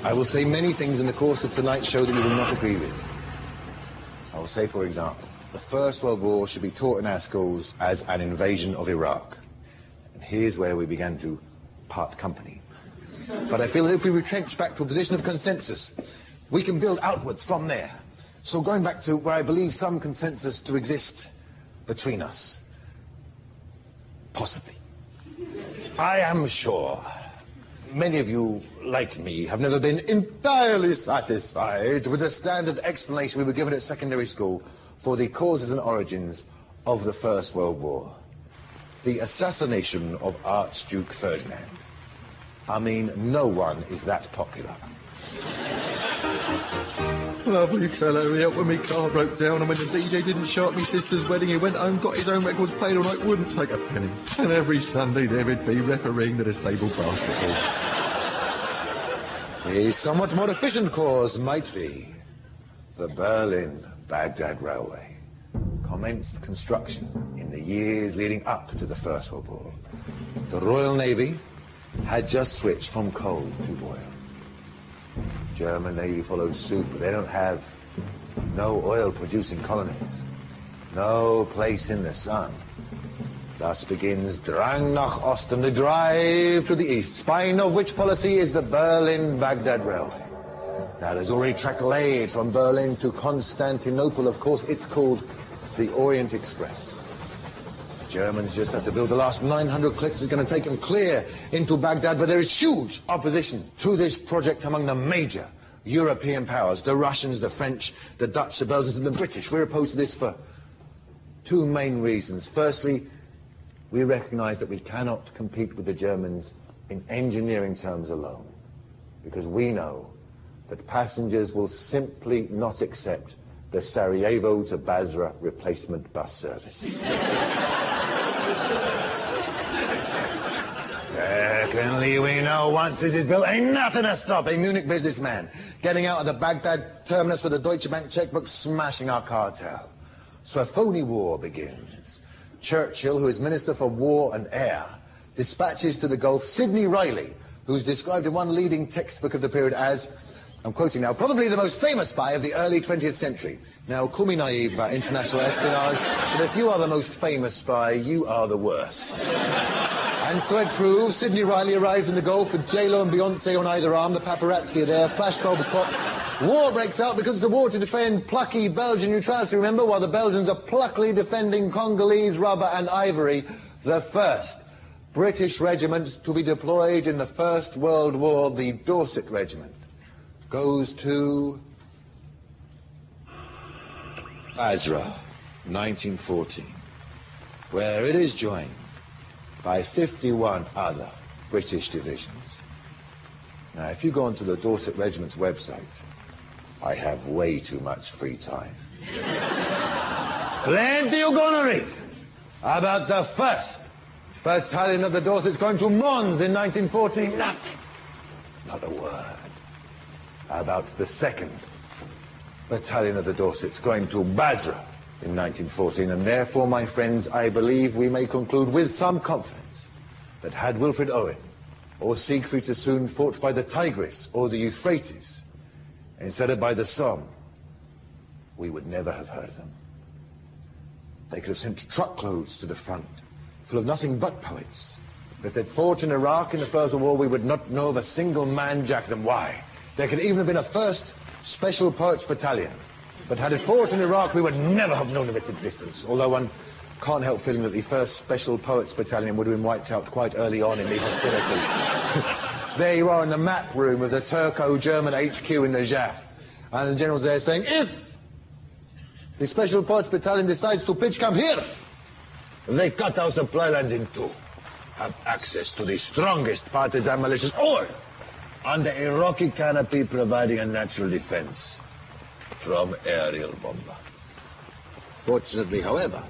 I will say many things in the course of tonight's show that you will not agree with. I will say, for example, the First World War should be taught in our schools as an invasion of Iraq. And here's where we began to part company. But I feel that if we retrench back to a position of consensus, we can build outwards from there. So going back to where I believe some consensus to exist between us. Possibly. I am sure many of you, like me, have never been entirely satisfied with the standard explanation we were given at secondary school for the causes and origins of the First World War. The assassination of Archduke Ferdinand. I mean, no one is that popular. Lovely fellow, he helped when my car broke down, and when the DJ didn't show at my sister's wedding, he went home, got his own records played all night, wouldn't take a penny. And every Sunday there he'd be refereeing the disabled basketball. A somewhat more efficient cause might be the Berlin-Baghdad Railway. Commenced construction in the years leading up to the First World War. The Royal Navy had just switched from coal to oil. German Navy follows suit, but they don't have no oil-producing colonies. No place in the sun. Thus begins Drang nach Osten, the drive to the east, spine of which policy is the Berlin-Baghdad Railway. Now, there's already track laid from Berlin to Constantinople. Of course, it's called the Orient Express. The Germans just have to build the last 900 clicks. It's going to take them clear into Baghdad, but there is huge opposition to this project among the major European powers. The Russians, the French, the Dutch, the Belgians, and the British. We're opposed to this for two main reasons. Firstly, we recognize that we cannot compete with the Germans in engineering terms alone, because we know that passengers will simply not accept the Sarajevo to Basra replacement bus service. Secondly, we know once this is built, ain't nothing to stop a Munich businessman getting out of the Baghdad terminus with a Deutsche Bank checkbook, smashing our cartel. So a phony war begins. Churchill, who is Minister for War and Air, dispatches to the Gulf Sidney Riley, who's described in one leading textbook of the period as, I'm quoting now, probably the most famous spy of the early 20th century. Now, call me naive about international espionage, but if you are the most famous spy, you are the worst. And so it proves, Sidney Riley arrives in the Gulf with J-Lo and Beyonce on either arm, the paparazzi are there, flashbulbs pop. War breaks out because it's a war to defend plucky Belgian neutrality, remember, while the Belgians are pluckily defending Congolese rubber and ivory, the first British regiment to be deployed in the First World War, the Dorset Regiment, goes to Basra, 1914, where it is joined by 51 other British divisions. Now, if you go onto the Dorset Regiment's website, I have way too much free time. Plenty you're gonna read about the 1st Battalion of the Dorsets going to Mons in 1914. Nothing. Not a word about the 2nd Battalion of the Dorsets going to Basra in 1914, and therefore, my friends, I believe we may conclude with some confidence that had Wilfred Owen or Siegfried Sassoon fought by the Tigris or the Euphrates instead of by the Somme, we would never have heard of them. They could have sent truckloads to the front full of nothing but poets. But if they'd fought in Iraq in the First World War, we would not know of a single man jack them. Why? There could even have been a 1st Special Poets Battalion. But had it fought in Iraq, we would never have known of its existence, although one can't help feeling that the 1st Special Poets Battalion would have been wiped out quite early on in the hostilities. There you are in the map room of the Turco-German HQ in the JAF, and the general's there saying, if the Special Poets Battalion decides to pitch camp here, they cut our supply lines in two, have access to the strongest partisan militias, or under Iraqi canopy providing a natural defense from aerial bomber. Fortunately, however,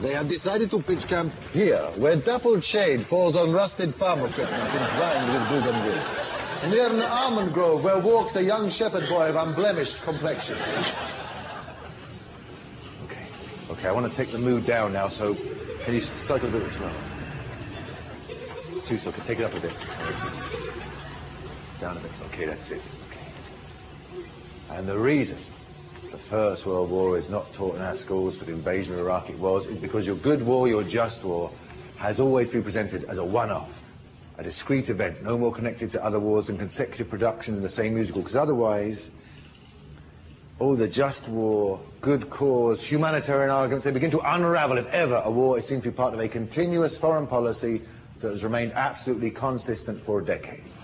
they have decided to pitch camp here, where dappled shade falls on rusted farm equipment entwined with bougainville. Near an almond grove where walks a young shepherd boy of unblemished complexion. Okay, I want to take the mood down now, so can you cycle a bit slower? Too slow, take it up a bit. Down a bit. Okay, that's it. Okay. And the reason the First World War is not taught in our schools, but the invasion of Iraq it was, is because your good war, your just war, has always been presented as a one-off, a discrete event, no more connected to other wars than consecutive production in the same musical, because otherwise, all the just war, good cause, humanitarian arguments, they begin to unravel if ever a war is seen to be part of a continuous foreign policy that has remained absolutely consistent for decades.